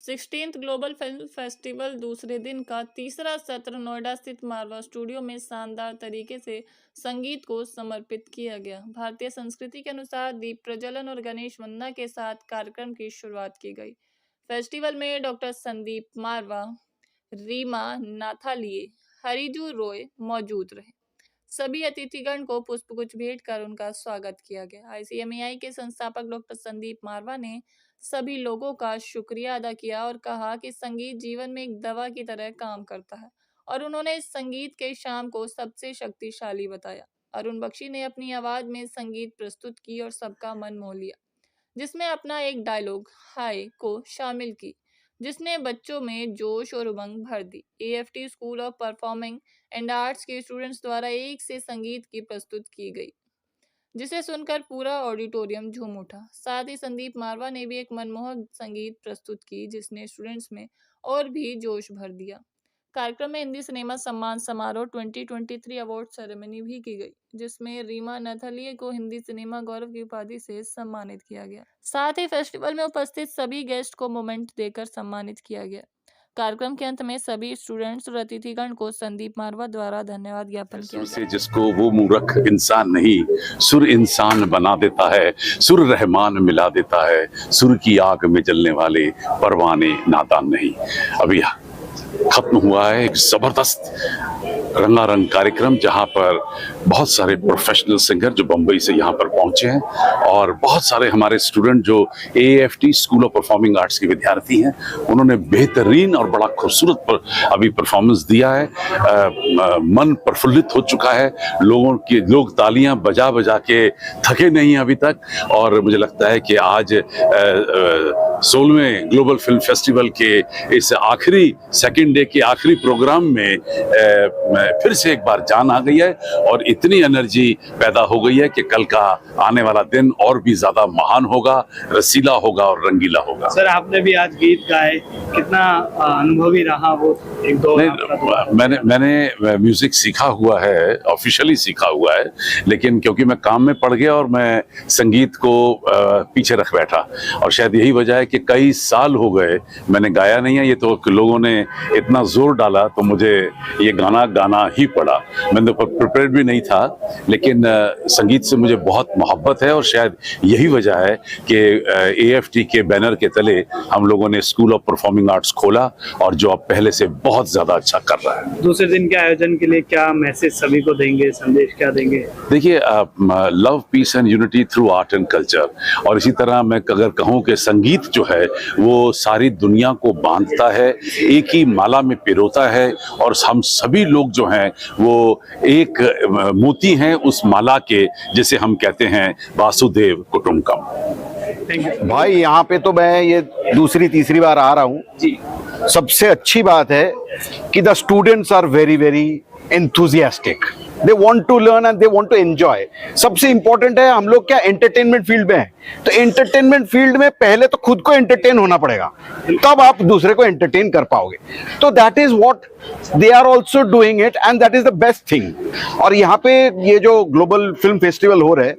16th global film festival दूसरे दिन का तीसरा सत्र नोएडा स्थित मारवा स्टूडियो में शानदार तरीके से संगीत को समर्पित किया गया। भारतीय संस्कृति के अनुसार दीप प्रज्वलन और गणेश वंदना के साथ कार्यक्रम की शुरुआत की गई। फेस्टिवल में डॉक्टर संदीप मारवा, रीमा नाथालिए, हरिजू रॉय मौजूद रहे। सभी अतिथिगण को पुष्पगुच्छ भेंट कर उनका स्वागत किया गया। ICMAI के संस्थापक डॉक्टर संदीप मारवा ने सभी लोगों का शुक्रिया अदा किया और कहा कि संगीत जीवन में एक दवा की तरह काम करता है और उन्होंने इस संगीत के शाम को सबसे शक्तिशाली बताया। अरुण बख्शी ने अपनी आवाज में संगीत प्रस्तुत की और सबका मन मोह लिया, जिसमें अपना एक डायलॉग हाय को शामिल की, जिसने बच्चों में जोश और उमंग भर दी। AFT school of performing and arts के स्टूडेंट्स द्वारा एक से संगीत की प्रस्तुत की गई, जिसे सुनकर पूरा ऑडिटोरियम झूम उठा। साथ ही संदीप मारवा ने भी एक मनमोहक संगीत प्रस्तुत की, जिसने स्टूडेंट्स में और भी जोश भर दिया। कार्यक्रम में हिंदी सिनेमा सम्मान समारोह 2023 अवार्ड सेरेमनी भी की गई, जिसमें रीमा नाथालिए को हिंदी सिनेमा गौरव की उपाधि से सम्मानित किया गया। साथ ही फेस्टिवल में उपस्थित सभी गेस्ट को मोमेंट देकर सम्मानित किया गया। कार्यक्रम के अंत में सभी स्टूडेंट्स और अतिथिगण को संदीप मारवा द्वारा धन्यवाद ज्ञापन किया से जिसको वो मूर्ख इंसान नहीं सुर इंसान बना देता है, सुर रहमान मिला देता है, सुर की आग में जलने वाले परवाने नादान नहीं। अभी खत्म हुआ है एक जबरदस्त रंगारंग कार्यक्रम, जहां पर बहुत सारे प्रोफेशनल सिंगर जो बम्बई से यहाँ पर पहुंचे हैं और बहुत सारे हमारे स्टूडेंट जो AFT school of performing arts के विद्यार्थी हैं, उन्होंने बेहतरीन और बड़ा खूबसूरत अभी परफॉर्मेंस दिया है। मन प्रफुल्लित हो चुका है, लोग तालियां बजा बजा के थके नहीं अभी तक। और मुझे लगता है कि आज 16वें ग्लोबल फिल्म फेस्टिवल के इस आखिरी सेकेंड डे के आखिरी प्रोग्राम में फिर से एक बार जान आ गई है और इतनी एनर्जी पैदा हो गई है कि कल का आने वाला दिन और भी ज्यादा महान होगा, रसीला होगा और रंगीला होगा। सर, आपने भी आज गीत गाए, कितना अनुभवी रहा वो? एक दो मैंने म्यूजिक सीखा हुआ है, ऑफिशियली सीखा हुआ है, लेकिन क्योंकि मैं काम में पड़ गया और मैं संगीत को पीछे रख बैठा, और शायद यही वजह है कि कई साल हो गए मैंने गाया नहीं है। ये तो लोगों ने इतना जोर डाला तो मुझे ये गाना ही पड़ा। मैंने तो प्रिपेयर्ड भी नहीं था, लेकिन संगीत से मुझे बहुत मोहब्बत है और शायद यही वजह है कि AFT के बैनर के तले हम लोगों ने स्कूल ऑफ परफॉर्मिंग आर्ट्स खोला और जो अब पहले से बहुत ज्यादा अच्छा कर रहा है। दूसरे दिन के आयोजन के लिए क्या मैसेज सभी को देंगे, संदेश क्या देंगे? देखिए, love, peace and unity through art and culture, और इसी तरह मैं अगर कहूँ कि संगीत जो है वो सारी दुनिया को बांधता है, एक ही माला में पिरोता है, और हम सभी लोग जो हैं वो एक मोती हैं उस माला के, जिसे हम कहते हैं वासुदेव कुटुंबकम। भाई यहाँ पे तो मैं ये दूसरी तीसरी बार आ रहा हूँ जी। सबसे अच्छी बात है कि the students are very very enthusiastic, they want to learn and they want to enjoy. सबसे इंपॉर्टेंट है, हम लोग क्या एंटरटेनमेंट फील्ड में हैं, तो एंटरटेनमेंट फील्ड में पहले तो खुद को एंटरटेन होना पड़ेगा, तब आप दूसरे को एंटरटेन कर पाओगे। तो that is what they are also doing it and that is the best thing. और यहाँ पे ये जो ग्लोबल फिल्म फेस्टिवल हो रहा है,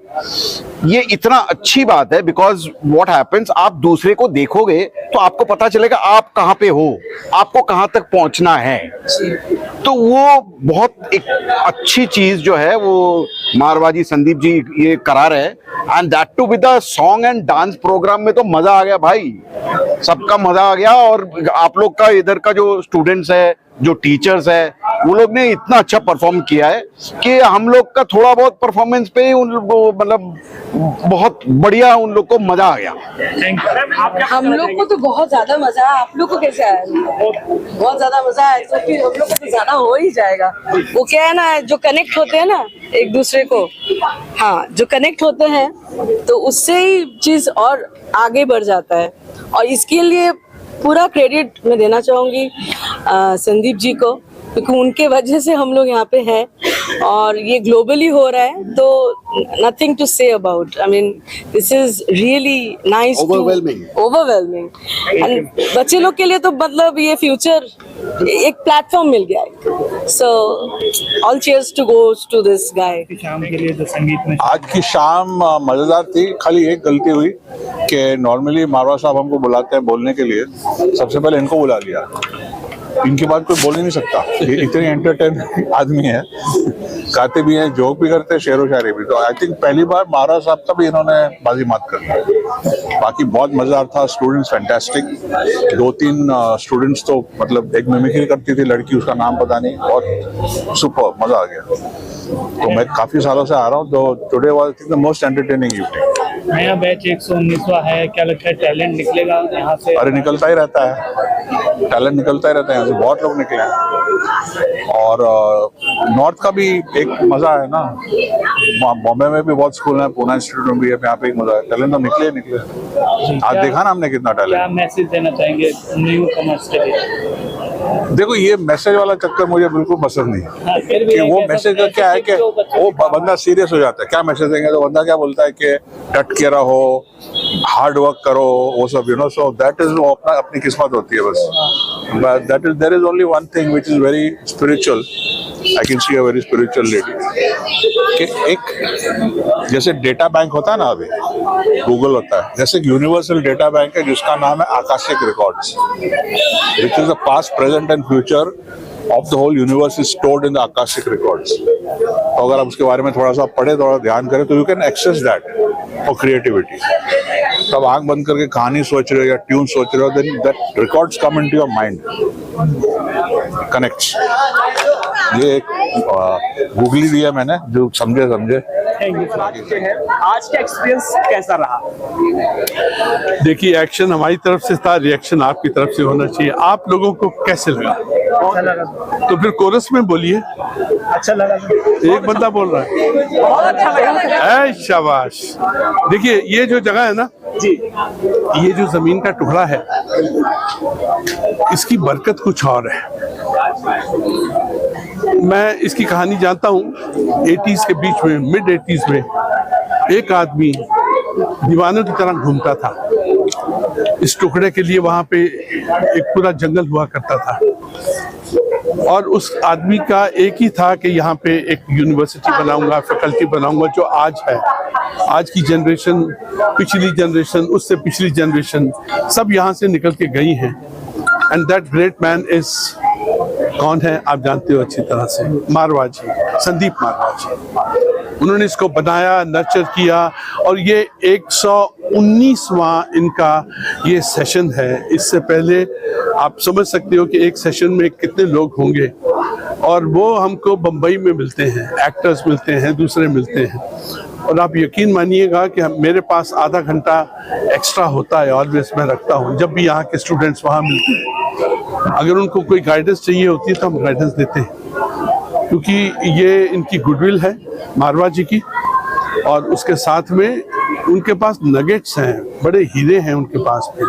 ये इतना अच्छी बात है, बिकॉज व्हाट हैपेंस, आप दूसरे को देखोगे तो आपको पता चलेगा आप कहाँ पे हो, आपको कहाँ तक पहुंचना है। तो वो बहुत एक अच्छी चीज जो है वो मारवाजी संदीप जी ये करा रहे हैं, and that too with the song and dance program में तो मजा आ गया भाई, सबका मजा आ गया। और आप लोग का इधर का जो स्टूडेंट्स है, जो टीचर्स है, वो लोग ने इतना अच्छा परफॉर्म किया है कि हम लोग का थोड़ा बहुत परफॉर्मेंस पे ही उन लोग मतलब बहुत बढ़िया उन लोग को मजा आ गया। हम लोग को तो बहुत ज्यादा मजा आया, आप लोग को कैसे आया? बहुत ज्यादा मजा आया, तो फिर हम लोग को तो ज्यादा हो ही जाएगा। वो क्या है ना, जो कनेक्ट होते हैं ना एक दूसरे को, हाँ, जो कनेक्ट होते हैं तो उससे ही चीज और आगे बढ़ जाता है। और इसके लिए पूरा क्रेडिट मैं देना चाहूंगी संदीप जी को, क्योंकि उनके वजह से हम लोग यहाँ पे हैं। और ये ग्लोबली हो रहा है, तो nothing to say about. I mean this is really nice, overwhelming. And बच्चे लोग के लिए तो मतलब ये फ्यूचर एक प्लेटफॉर्म मिल गया है. So all cheers to goes to this guy. शाम के लिए जो संगीत में आज की शाम मजेदार थी. खाली एक गलती हुई कि नॉर्मली मारवा साहब हमको बुलाते हैं बोलने के लिए, सबसे पहले इनको बुला लिया. इनके बाद कोई बोल ही नहीं सकता. ये इतने एंटरटेन आदमी है, गाते भी हैं, जोक भी करते हैं, शेरो शायरी भी. तो आई थिंक पहली बार मारवा साहब का भी इन्होंने बाजी मात कर दिया. बाकी बहुत मजेदार था. Students fantastic. 2-3 स्टूडेंट्स तो मतलब एक मिमिक्री करती थी लड़की, उसका नाम पता नहीं, बहुत सुपर, मजा आ गया. तो मैं काफी सालों से आ रहा हूँ, तो today was the most entertaining evening. नया बैच 119वां है, क्या लगता है टैलेंट निकलेगा यहाँ से? अरे निकलता ही रहता है, टैलेंट निकलता ही रहता है. यहाँ से बहुत लोग निकले हैं. और नॉर्थ का भी एक मजा है ना. बॉम्बे में भी बहुत स्कूल है, पुणे इंस्टीट्यूट में भी है, यहाँ पे एक मजा है. टैलेंट तो निकले. आज देखा ना हमने कितना टैलेंट. क्या मैसेज देना चाहेंगे न्यू कमर्स के लिए? देखो ये मैसेज वाला चक्कर मुझे बिल्कुल पसंद नहीं है. हाँ, फिर भी कि वो एक ऐसा मैसेज का क्या है कि वो बंदा सीरियस हो जाता है. क्या मैसेज देंगे तो बंदा क्या बोलता है कि डट के रहो, हार्ड वर्क करो, वो सब you know. So that is वो अपनी किस्मत होती है बस. But that is there is only one thing which is very spiritual. I can see a very spiritual lady. कि एक जैसे डेटा बैंक होता है ना, अभी गूगल होता है, जैसे यूनिवर्सल डेटा बैंक है जिसका नाम है Akashic records, which is the past, present and future of the whole universe is stored in the Akashic records. तो अगर आप उसके बारे में थोड़ा सा पढ़े, थोड़ा ध्यान करें, तो you can access that for creativity. तब आंख बंद करके कहानी सोच रहे हो या ट्यून सोच रहे हो, then that records come into your mind, connects. ये एक गूगली दिया मैंने, जो समझे. आज का एक्सपीरियंस कैसा रहा? देखिए, एक्शन हमारी तरफ से था, रिएक्शन आपकी तरफ से होना चाहिए. आप लोगों को कैसे लगा? अच्छा लगा. तो फिर कोरस में बोलिए. अच्छा लगा. एक बंदा बोल रहा है. बहुत अच्छा लगा. ऐ शाबाश. देखिए, ये जो जगह है ना जी, ये जो जमीन का टुकड़ा है, इसकी बरकत कुछ और है. मैं इसकी कहानी जानता हूँ. 80s के बीच में, मिड 80s में एक आदमी दीवानों की तरह घूमता था. इस टुकड़े के लिए वहां पे एक पूरा जंगल हुआ करता था, और उस आदमी का एक ही था कि यहाँ पे एक यूनिवर्सिटी बनाऊंगा, फैकल्टी बनाऊंगा, जो आज है. आज की जनरेशन, पिछली जनरेशन, उससे पिछली जनरेशन सब यहाँ से निकल के गई हैं. And that great man is, कौन है आप जानते हो अच्छी तरह से, मारवा जी, संदीप मारवा जी. उन्होंने इसको बनाया, नर्चर किया, और ये 119वां इनका ये सेशन है. इससे पहले आप समझ सकते हो कि एक सेशन में कितने लोग होंगे, और वो हमको बम्बई में मिलते हैं, एक्टर्स मिलते हैं, दूसरे मिलते हैं. और आप यकीन मानिएगा कि मेरे पास आधा घंटा एक्स्ट्रा होता है, ऑलवेज मैं रखता हूँ, जब भी यहाँ के स्टूडेंट्स वहाँ मिलते हैं. अगर उनको कोई गाइडेंस चाहिए होती है तो हम गाइडेंस देते हैं, क्योंकि ये इनकी गुडविल है मारवा जी की. और उसके साथ में उनके पास नगेट्स हैं, बड़े हीरे हैं उनके पास में.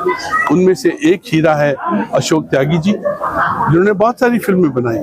उनमें से एक हीरा है अशोक त्यागी जी, जिन्होंने बहुत सारी फिल्में बनाई.